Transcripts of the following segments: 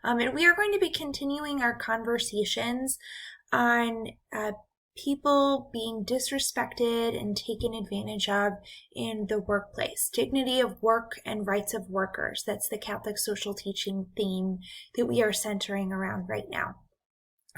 And we are going to be continuing our conversations on people being disrespected and taken advantage of in the workplace. Dignity of work and rights of workers. That's the Catholic social teaching theme that we are centering around right now.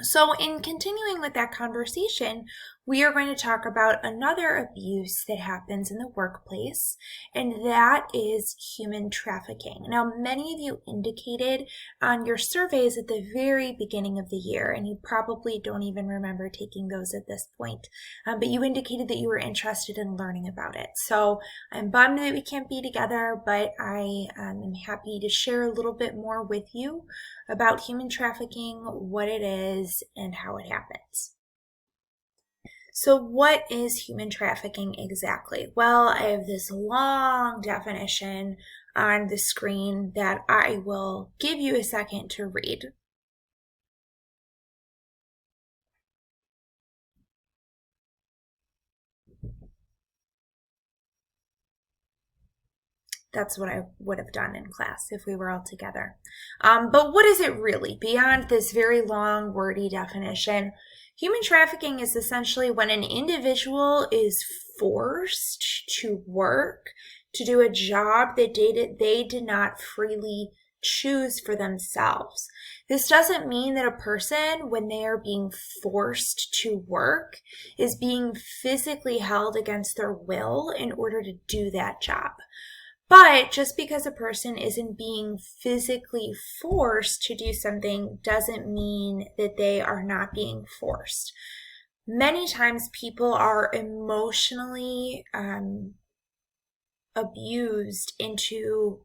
So in continuing with that conversation, we are going to talk about another abuse that happens in the workplace, and that is human trafficking. Now, many of you indicated on your surveys at the very beginning of the year, and you probably don't even remember taking those at this point, but you indicated that you were interested in learning about it. So I'm bummed that we can't be together, but I am happy to share a little bit more with you about human trafficking, what it is, and how it happens. So what is human trafficking exactly? Well, I have this long definition on the screen that I will give you a second to read. That's what I would have done in class if we were all together. But what is it really? Beyond this very long, wordy definition, human trafficking is essentially when an individual is forced to work to do a job that they did not freely choose for themselves. This doesn't mean that a person, when they are being forced to work, is being physically held against their will in order to do that job. But just because a person isn't being physically forced to do something doesn't mean that they are not being forced. Many times people are emotionally abused into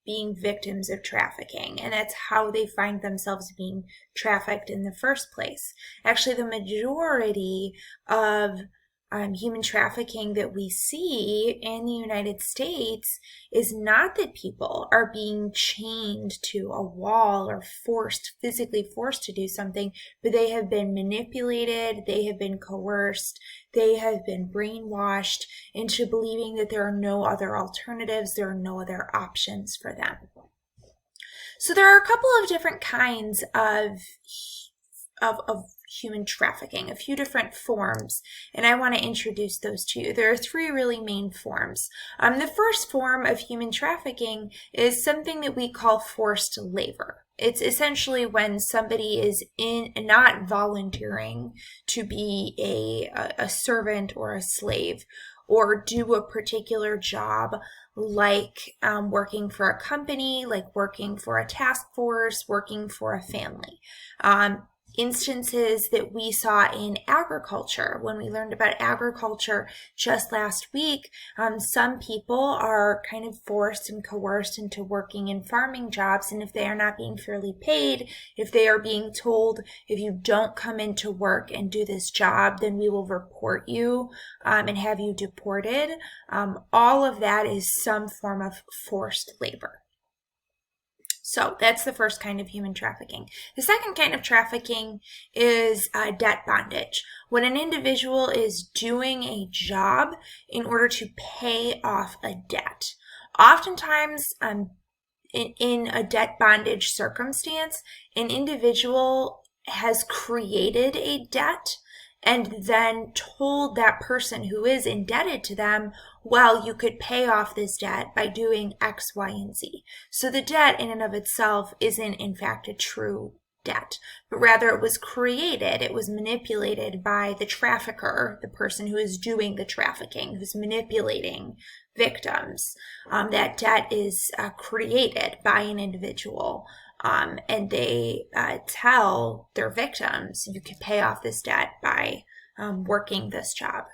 being victims of trafficking, and that's how they find themselves being trafficked in the first place. Actually, the majority of human trafficking that we see in the United States is not that people are being chained to a wall or physically forced to do something, but they have been manipulated, they have been coerced, they have been brainwashed into believing that there are no other alternatives, there are no other options for them. So there are a couple of different kinds of human trafficking, a few different forms, and I want to introduce those to you. There are three really main forms. The first form of human trafficking is something that we call forced labor. It's essentially when somebody is not volunteering to be a servant or a slave or do a particular job, like working for a company, like working for a task force, working for a family. Instances that we saw in agriculture. When we learned about agriculture just last week, some people are kind of forced and coerced into working in farming jobs, and if they are not being fairly paid, if they are being told, if you don't come into work and do this job, then we will report you and have you deported. All of that is some form of forced labor. So that's the first kind of human trafficking. The second kind of trafficking is debt bondage. When an individual is doing a job in order to pay off a debt. Oftentimes, in a debt bondage circumstance, an individual has created a debt and then told that person who is indebted to them, well, you could pay off this debt by doing X, Y, and Z. So the debt in and of itself isn't in fact a true debt, but rather it was created, it was manipulated by the trafficker, the person who is doing the trafficking, who's manipulating victims. That debt is created by an individual. And they tell their victims, you can pay off this debt by working this job.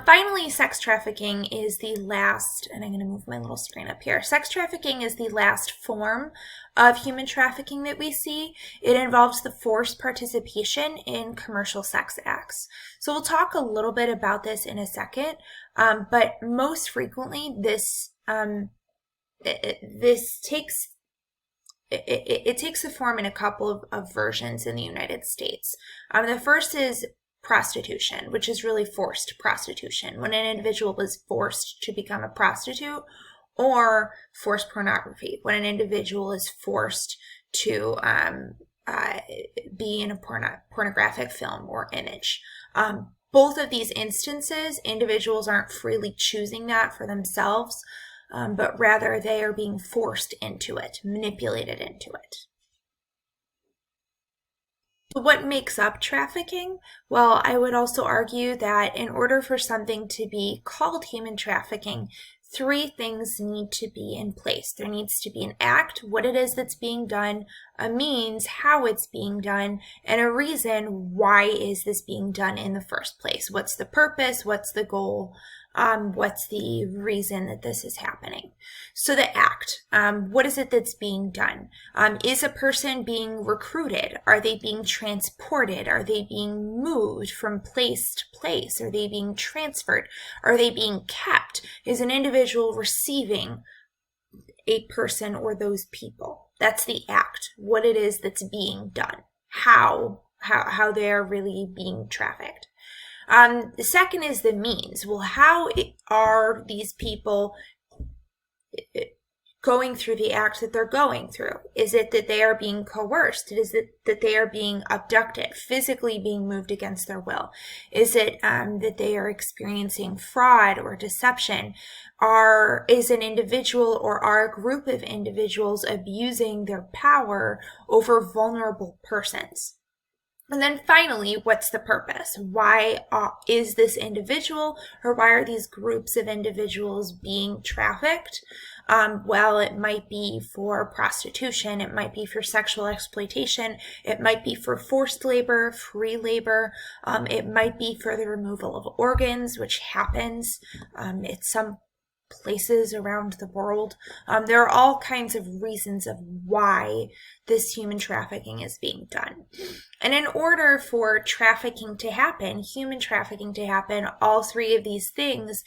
Finally, sex trafficking is the last, and I'm going to move my little screen up here. Sex trafficking is the last form of human trafficking that we see. It involves the forced participation in commercial sex acts. So we'll talk a little bit about this in a second, but most frequently this takes the form in a couple of versions in the United States. The first is prostitution, which is really forced prostitution. When an individual is forced to become a prostitute or forced pornography, when an individual is forced to be in a pornographic film or image. Both of these instances, individuals aren't freely choosing that for themselves, but rather they are being forced into it, manipulated into it. What makes up trafficking? Well, I would also argue that in order for something to be called human trafficking, three things need to be in place. There needs to be an act, what it is that's being done, a means, how it's being done, and a reason, why is this being done in the first place? What's the purpose? What's the goal? What's the reason that this is happening? So the act, what is it that's being done? Is a person being recruited? Are they being transported? Are they being moved from place to place? Are they being transferred? Are they being kept? Is an individual receiving a person or those people? That's the act, what it is that's being done, how they're really being trafficked. The second is the means. Well, how are these people going through the act that they're going through? Is it that they are being coerced? Is it that they are being abducted, physically being moved against their will? Is it that they are experiencing fraud or deception? Is an individual or are a group of individuals abusing their power over vulnerable persons? And then finally, what's the purpose? Why is this individual, or why are these groups of individuals being trafficked? Well, it might be for prostitution, it might be for sexual exploitation, it might be for forced labor, free labor, it might be for the removal of organs, which happens at some places around the world. There are all kinds of reasons of why this human trafficking is being done. And in order for trafficking to happen, human trafficking to happen, all three of these things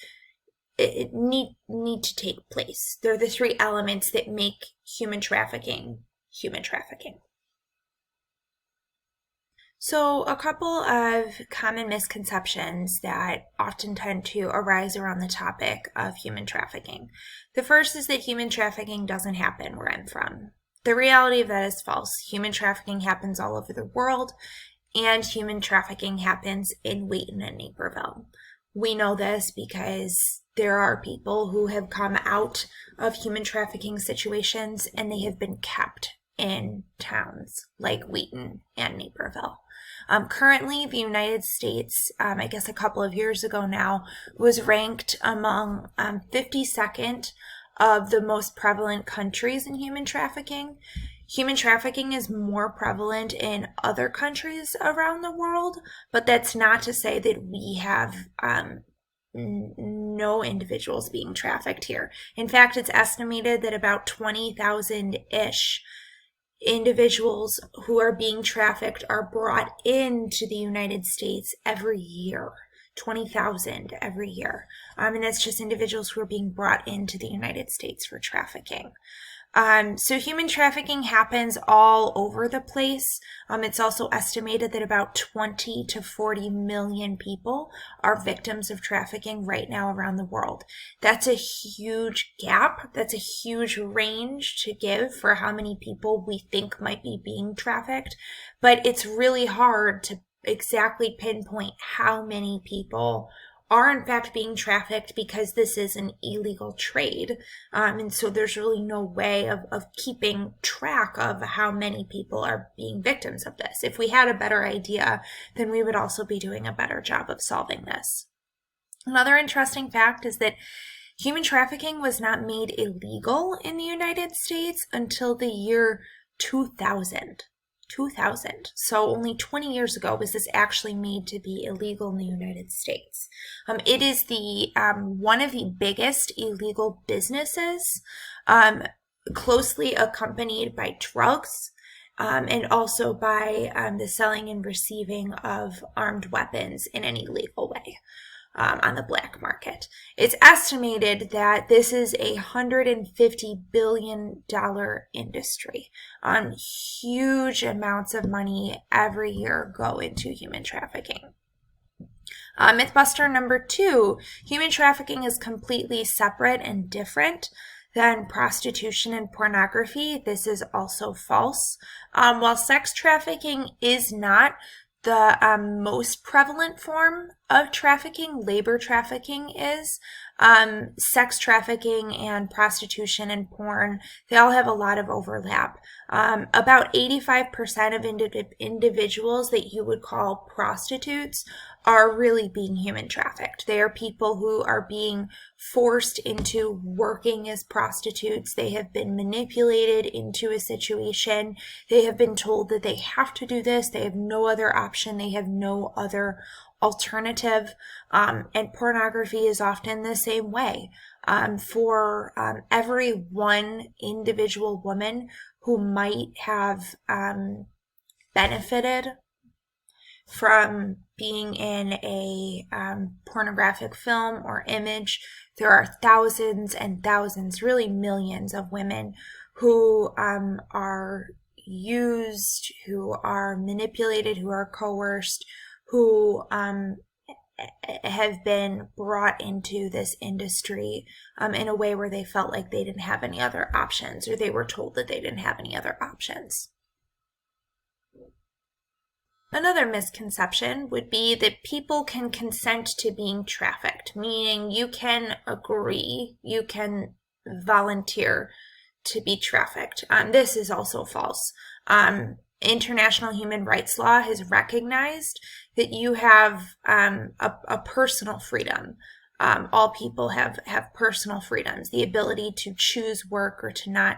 need to take place. They're the three elements that make human trafficking human trafficking. So a couple of common misconceptions that often tend to arise around the topic of human trafficking. The first is that human trafficking doesn't happen where I'm from. The reality of that is false. Human trafficking happens all over the world, and human trafficking happens in Wheaton and Naperville. We know this because there are people who have come out of human trafficking situations and they have been kept in towns like Wheaton and Naperville. Currently, the United States, I guess a couple of years ago now, was ranked among 52nd of the most prevalent countries in human trafficking. Human trafficking is more prevalent in other countries around the world, but that's not to say that we have no individuals being trafficked here. In fact, it's estimated that about 20,000-ish individuals who are being trafficked are brought into the United States every year. 20,000 every year. And that's just individuals who are being brought into the United States for trafficking. So human trafficking happens all over the place. It's also estimated that about 20 to 40 million people are victims of trafficking right now around the world. That's a huge gap. That's a huge range to give for how many people we think might be being trafficked. But it's really hard to exactly pinpoint how many people are in fact being trafficked because this is an illegal trade. And so there's really no way of keeping track of how many people are being victims of this. If we had a better idea, then we would also be doing a better job of solving this. Another interesting fact is that human trafficking was not made illegal in the United States until the year 2000. So only 20 years ago was this actually made to be illegal in the United States. It is the one of the biggest illegal businesses, closely accompanied by drugs, and also by the selling and receiving of armed weapons in an illegal way. On the black market. It's estimated that this is a $150 billion industry. Huge amounts of money every year go into human trafficking. Mythbuster number 2, human trafficking is completely separate and different than prostitution and pornography. This is also false. While sex trafficking is not the most prevalent form of trafficking, labor trafficking is. Sex trafficking and prostitution and porn, they all have a lot of overlap. About 85% of individuals that you would call prostitutes are really being human trafficked. They are people who are being forced into working as prostitutes. They have been manipulated into a situation. They have been told that they have to do this. They have no other option. They have no other alternative. And pornography is often the same way. For every one individual woman who might have benefited from being in a pornographic film or image, there are thousands and thousands, really millions of women who are used, who are manipulated, who are coerced, who have been brought into this industry in a way where they felt like they didn't have any other options, or they were told that they didn't have any other options. Another misconception would be that people can consent to being trafficked, meaning you can agree, you can volunteer to be trafficked. This is also false. International human rights law has recognized that you have a personal freedom. All people have personal freedoms, the ability to choose work or to not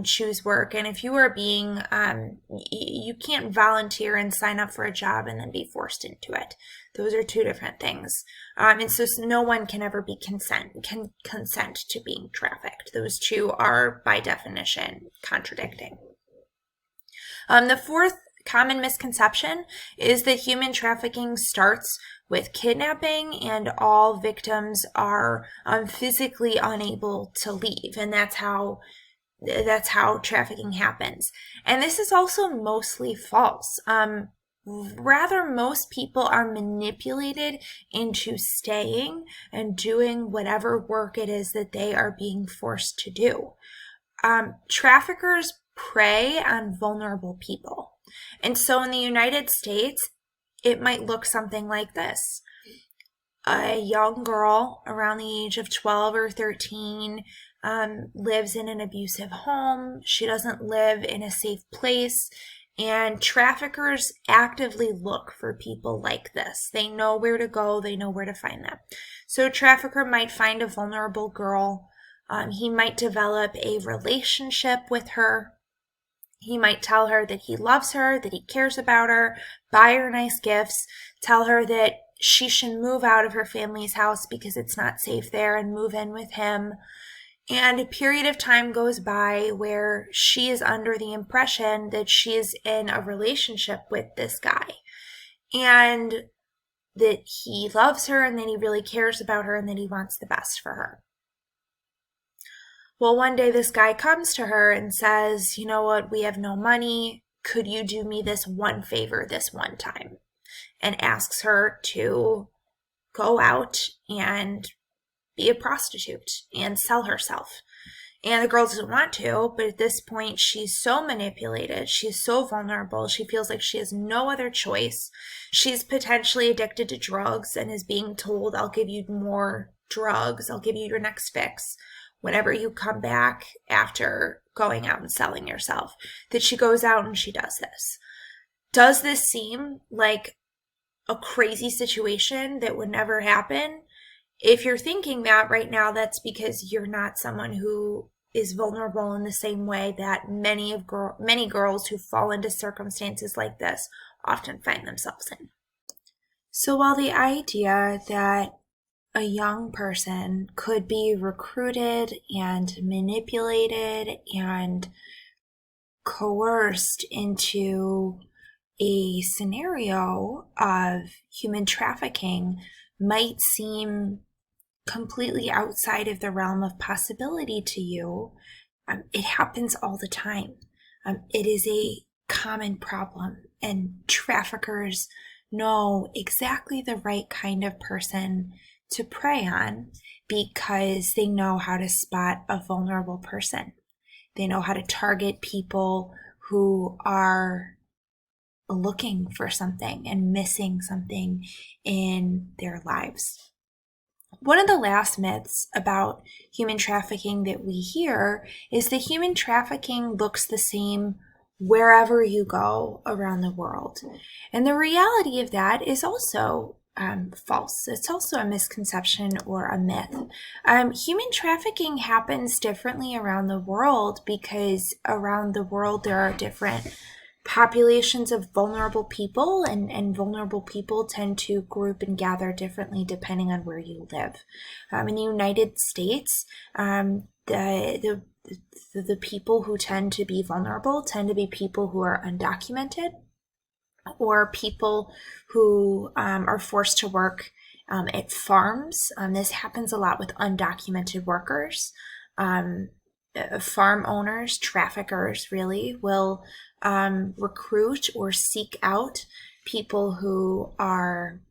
choose work. And if you are being, you can't volunteer and sign up for a job and then be forced into it. Those are two different things. And so no one can ever be consent to being trafficked. Those two are by definition contradicting. The fourth common misconception is that human trafficking starts with kidnapping and all victims are physically unable to leave. And that's how trafficking happens. And this is also mostly false. Rather, most people are manipulated into staying and doing whatever work it is that they are being forced to do. Traffickers prey on vulnerable people. And so in the United States, it might look something like this. A young girl around the age of 12 or 13 lives in an abusive home. She doesn't live in a safe place. And traffickers actively look for people like this. They know where to go. They know where to find them. So a trafficker might find a vulnerable girl. He might develop a relationship with her. He might tell her that he loves her, that he cares about her, buy her nice gifts, tell her that she should move out of her family's house because it's not safe there and move in with him. And a period of time goes by where she is under the impression that she is in a relationship with this guy and that he loves her and that he really cares about her and that he wants the best for her. Well, one day this guy comes to her and says, you know what, we have no money. Could you do me this one favor this one time? And asks her to go out and be a prostitute and sell herself. And the girl doesn't want to, but at this point she's so manipulated, she's so vulnerable, she feels like she has no other choice. She's potentially addicted to drugs and is being told, I'll give you more drugs, I'll give you your next fix whenever you come back after going out and selling yourself, that she goes out and she does this. Does this seem like a crazy situation that would never happen? If you're thinking that right now, that's because you're not someone who is vulnerable in the same way that many girls who fall into circumstances like this often find themselves in. So while the idea that a young person could be recruited and manipulated and coerced into a scenario of human trafficking might seem completely outside of the realm of possibility to you, it happens all the time. It is a common problem, and traffickers know exactly the right kind of person to prey on because they know how to spot a vulnerable person. They know how to target people who are looking for something and missing something in their lives. One of the last myths about human trafficking that we hear is that human trafficking looks the same wherever you go around the world. And the reality of that is also false. It's also a misconception or a myth. Human trafficking happens differently around the world because around the world there are different populations of vulnerable people, and vulnerable people tend to group and gather differently depending on where you live. In the United States, the people who tend to be vulnerable tend to be people who are undocumented or people who are forced to work at farms. This happens a lot with undocumented workers. Farm owners, traffickers really, will recruit or seek out people who are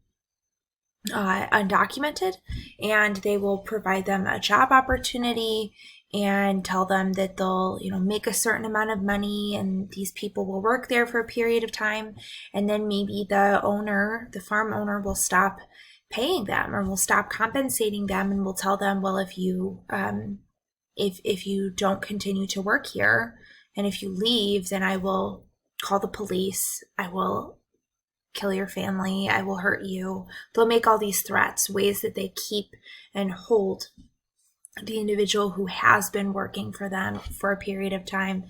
undocumented, and they will provide them a job opportunity and tell them that they'll make a certain amount of money, and these people will work there for a period of time, and then maybe the farm owner will stop paying them or will stop compensating them and will tell them, well, if you don't continue to work here and if you leave, then I will call the police, I will kill your family, I will hurt you. They'll make all these threats, ways that they keep and hold the individual who has been working for them for a period of time.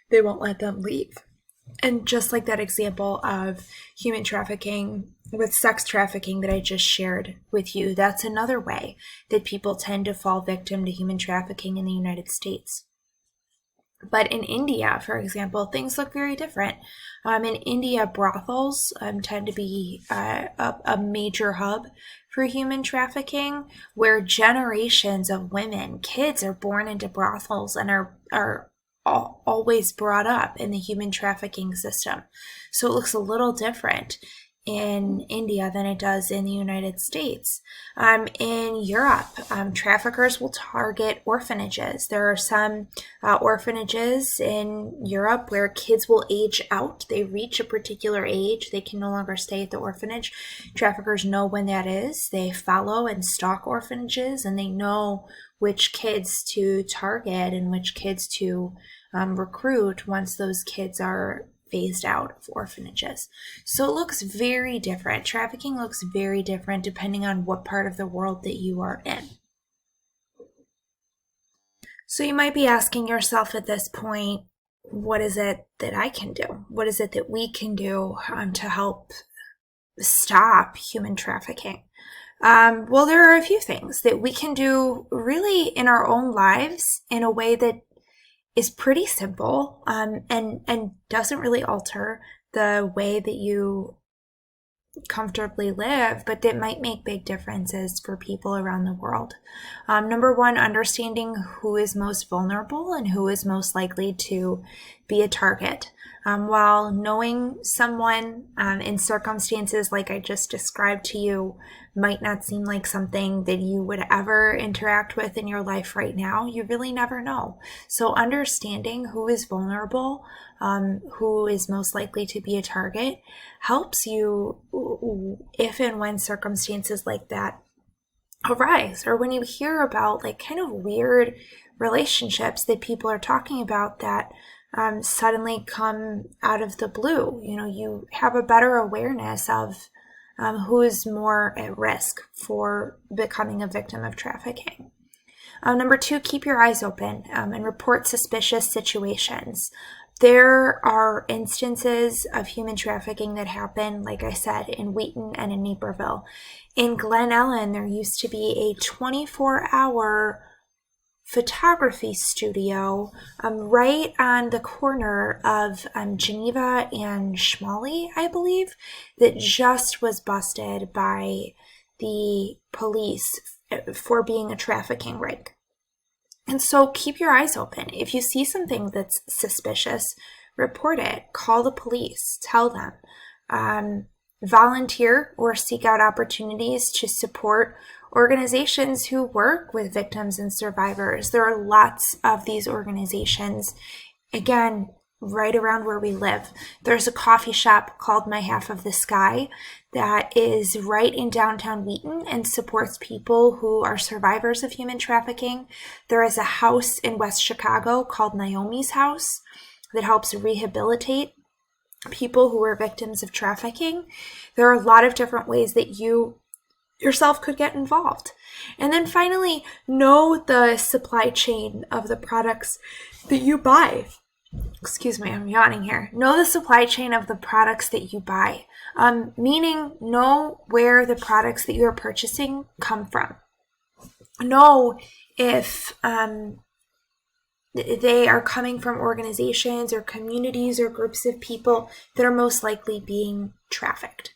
They won't let them leave. And just like that example of human trafficking with sex trafficking that I just shared with you, that's another way that people tend to fall victim to human trafficking in the United States. But in India, for example, things look very different. In India, brothels tend to be a major hub for human trafficking, where generations of women, kids are born into brothels and are always brought up in the human trafficking system. So it looks a little different in India than it does in the United States. In Europe, traffickers will target orphanages. There are some orphanages in Europe where kids will age out. They reach a particular age. They can no longer stay at the orphanage. Traffickers know when that is. They follow and stalk orphanages, and they know which kids to target and which kids to recruit once those kids are phased out of orphanages. So it looks very different. Trafficking looks very different depending on what part of the world that you are in. So you might be asking yourself at this point, what is it that I can do? What is it that we can do to help stop human trafficking? Well, there are a few things that we can do really in our own lives in a way that is pretty simple and doesn't really alter the way that you comfortably live, but that might make big differences for people around the world. Number one, understanding who is most vulnerable and who is most likely to be a target. While knowing someone in circumstances like I just described to you might not seem like something that you would ever interact with in your life right now, you really never know. So understanding who is vulnerable, who is most likely to be a target, helps you if and when circumstances like that arise, or when you hear about like kind of weird relationships that people are talking about that suddenly come out of the blue. You have a better awareness of who is more at risk for becoming a victim of trafficking. Number two, keep your eyes open and report suspicious situations. There are instances of human trafficking that happen, like I said, in Wheaton and in Naperville. In Glen Ellen, there used to be a 24-hour photography studio right on the corner of Geneva and Schmally, I believe, that just was busted by the police for being a trafficking ring. And so keep your eyes open. If you see something that's suspicious, report it, call the police, tell them. Volunteer or seek out opportunities to support organizations who work with victims and survivors. There are lots of these organizations, again, right around where we live. There's a coffee shop called My Half of the Sky that is right in downtown Wheaton and supports people who are survivors of human trafficking. There is a house in West Chicago called Naomi's House that helps rehabilitate people who are victims of trafficking. There are a lot of different ways that you yourself could get involved. And then finally, know the supply chain of the products that you buy. Excuse me, I'm yawning here. Know the supply chain of the products that you buy, meaning know where the products that you're purchasing come from. Know if they are coming from organizations or communities or groups of people that are most likely being trafficked.